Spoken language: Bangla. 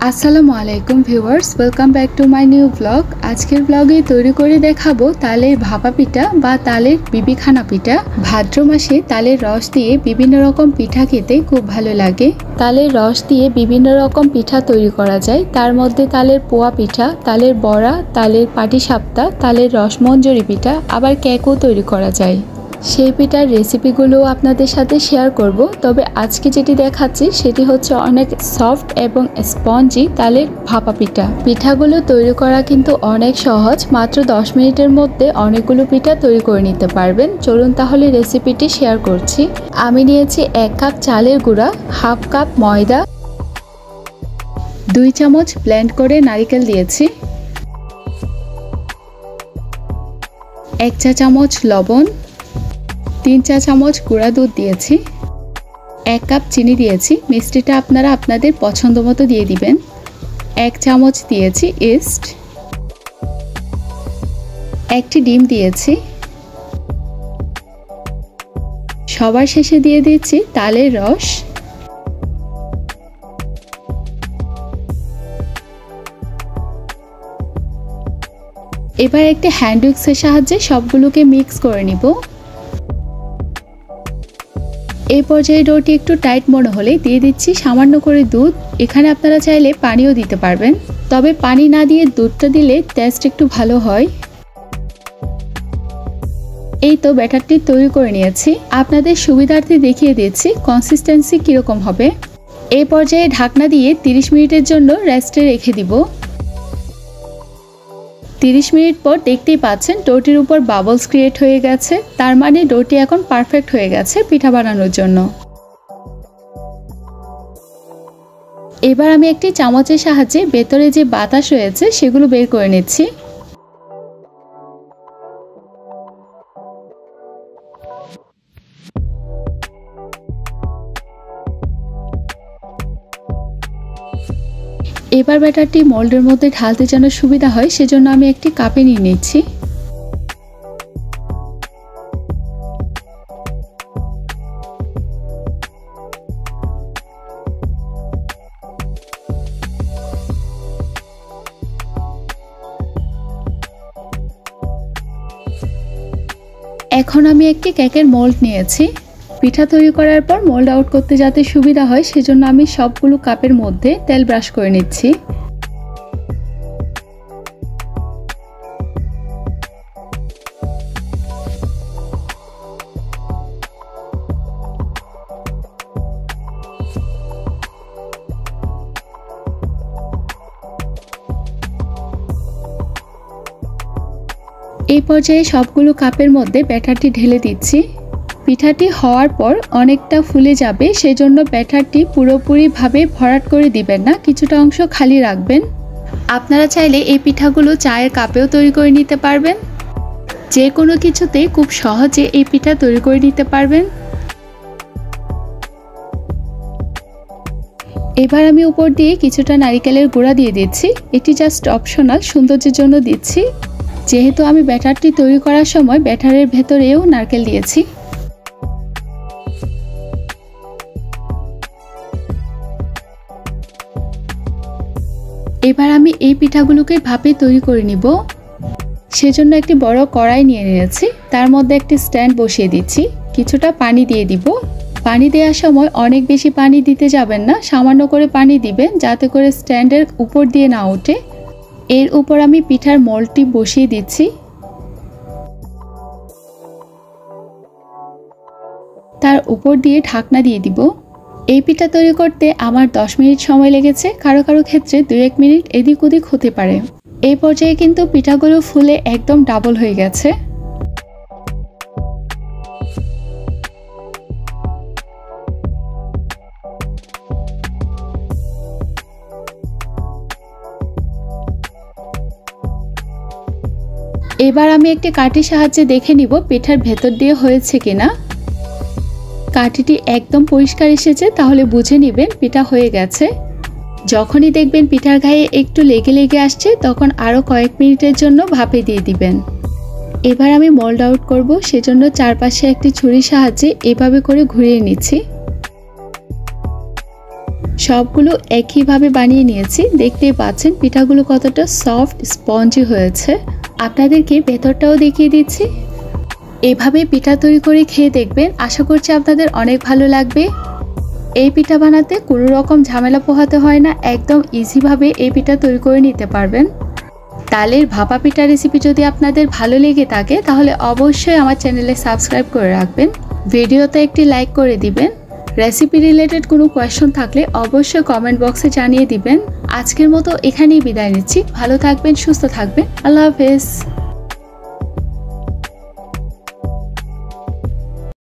আসসালামু আলাইকুম viewers, welcome back to my new blog. আজকের ব্লগে তৈরি করে দেখাবো তালের ভাপা পিঠা বা তালের বিবিখানা পিঠা। ভাদ্র মাসে তালের রস দিয়ে বিভিন্ন রকম পিঠা খেতে খুব ভালো লাগে। তালের রস দিয়ে বিভিন্ন রকম পিঠা তৈরি করা যায়। তার মধ্যে তালের পোয়া পিঠা, তালের বড়া, তালের পাটিসাপটা, তালের রসমঞ্জরি পিঠা, আবার কেকও তৈরি করা যায়। সেই পিঠার রেসিপিগুলো আপনাদের সাথে শেয়ার করব। তবে আজকে যেটি দেখাচ্ছি সেটি হচ্ছে অনেক সফট এবং স্পঞ্জি তালের ভাপা পিঠা। পিঠাগুলো তৈরি করা কিন্তু অনেক সহজ, মাত্র 10 মিনিটের মধ্যে অনেকগুলো পিঠা তৈরি করে নিতে পারবেন। চলুন তাহলে রেসিপিটি শেয়ার করছি। আমি নিয়েছি 1 কাপ চালের গুঁড়া, হাফ কাপ ময়দা, 2 চামচ ব্লেন্ড করে নারকেল দিয়েছি, 1 চা চামচ লবণ, 3 চা চামচ গুঁড়া দুধ দিয়েছি, 1 কাপ চিনি দিয়েছি। মিষ্টিটা আপনারা আপনাদের পছন্দ মতো দিয়ে দিবেন। 1 চামচ দিয়েছি ইস্ট, 1টি ডিম দিয়েছি। সবার শেষে দিয়ে দিচ্ছি তালের রস। এবার একটি হ্যান্ড উইক্সের সাহায্যে সবগুলোকে মিক্স করে নিব। এই পর্যায়ে ডোটি একটু টাইট মনে হলে দিয়ে দিচ্ছি সামান্য করে দুধ। এখানে আপনারা চাইলে পানিও দিতে পারবেন, তবে পানি না দিয়ে দুধটা দিলে টেস্ট একটু ভালো হয়। এই তো ব্যাটারটি তৈরি করে নিয়েছি। আপনাদের সুবিধার্থে দেখিয়ে দিচ্ছি কনসিস্টেন্সি কীরকম হবে। এই পর্যায়ে ঢাকনা দিয়ে 30 মিনিটের জন্য রেস্টে রেখে দিব। 30 মিনিট পর দেখতেই পাচ্ছেন ডোটির উপর বাবলস ক্রিয়েট হয়ে গেছে, তার মানে ডোটি এখন পারফেক্ট হয়ে গেছে পিঠা বানানোর জন্য। এবার আমি একটি চামচের সাহায্যে ভেতরে যে বাতাস রয়েছে সেগুলো বের করে নিচ্ছি। এবার ব্যাটারটি মোল্ডের মধ্যে ঢালতে যেন সুবিধা হয় সেজন্য আমি একটি কাপে নিয়ে নিচ্ছি। এখন আমি একটি কেকের মোল্ড নিয়েছি। পিঠা তৈরি করার পর মোল্ড আউট করতে যাতে সুবিধা হয় সেজন্য আমি সবগুলো কাপের মধ্যে তেল ব্রাশ করে নিচ্ছি। এই পর্যায়ে সবগুলো কাপের মধ্যে ব্যাটারটি ঢেলে দিচ্ছি। পিঠাটি হওয়ার পর অনেকটা ফুলে যাবে, সেজন্য ব্যাটারটি পুরোপুরিভাবে ভরাট করে দিবেন না, কিছুটা অংশ খালি রাখবেন। আপনারা চাইলে এই পিঠাগুলো চায়ের কাপেও তৈরি করে নিতে পারবেন। যে কোনো কিছুতেই খুব সহজে এই পিঠা তৈরি করে নিতে পারবেন। এবার আমি উপর দিয়ে কিছুটা নারকেলের গুঁড়া দিয়ে দিচ্ছি। এটি জাস্ট অপশনাল, সৌন্দর্যের জন্য দিচ্ছি, যেহেতু আমি ব্যাটারটি তৈরি করার সময় ব্যাটারের ভেতরেও নারকেল দিয়েছি। এবার আমি এই পিঠাগুলোকে ভাপে তৈরি করে নিব। সেজন্য একটি বড় কড়াই নিয়ে নিয়েছি, তার মধ্যে একটি স্ট্যান্ড বসিয়ে দিচ্ছি। কিছুটা পানি দিয়ে দিব। পানি দেওয়ার সময় অনেক বেশি পানি দিতে যাবেন না, সামান্য করে পানি দিবেন যাতে করে স্ট্যান্ডের উপর দিয়ে না ওঠে। এর উপর আমি পিঠার মোল্ডটি বসিয়ে দিচ্ছি। তার উপর দিয়ে ঢাকনা দিয়ে দিব। এই পিঠা তৈরি করতে আমার 10 মিনিট সময় লেগেছে, কারো কারো ক্ষেত্রে 2-1 মিনিট এদিক ওদিক হতে পারে। এই পর্যায়ে কিন্তু পিঠাগুলো ফুলে একদম ডাবল হয়ে গেছে। এবার আমি একটি কাঠির সাহায্যে দেখে নিব পিঠার ভেতর দিয়ে হয়েছে কিনা। কাঠিটি একদম পরিষ্কার এসেছে, তাহলে বুঝে নেবেন পিঠা হয়ে গেছে। যখনই দেখবেন পিঠার গায়ে একটু লেগে লেগে আসছে তখন আরও কয়েক মিনিটের জন্য ভাপে দিয়ে দিবেন। এবার আমি মোল্ড আউট করব, সেজন্য চারপাশে একটি ছুরির সাহায্যে এভাবে করে ঘুরিয়ে নিচ্ছি। সবগুলো একইভাবে বানিয়ে নিয়েছি। দেখতেই পাচ্ছেন পিঠাগুলো কতটা সফট স্পঞ্জি হয়েছে। আপনাদেরকে ভেতরটাও দেখিয়ে দিচ্ছি। এভাবে পিঠা তৈরি করে খেয়ে দেখবেন, আশা করছি আপনাদের অনেক ভালো লাগবে। এই পিঠা বানাতে কোনো রকম ঝামেলা পোহাতে হয় না, একদম ইজিভাবে এই পিঠা তৈরি করে নিতে পারবেন। তালের ভাপা পিঠা রেসিপি যদি আপনাদের ভালো লেগে থাকে তাহলে অবশ্যই আমার চ্যানেলে সাবস্ক্রাইব করে রাখবেন, ভিডিওতে একটি লাইক করে দিবেন। রেসিপি রিলেটেড কোনো কোয়েশ্চন থাকলে অবশ্যই কমেন্ট বক্সে জানিয়ে দিবেন। আজকের মতো এখানেই বিদায় নিচ্ছি। ভালো থাকবেন, সুস্থ থাকবেন। আল্লাহ হাফেজ।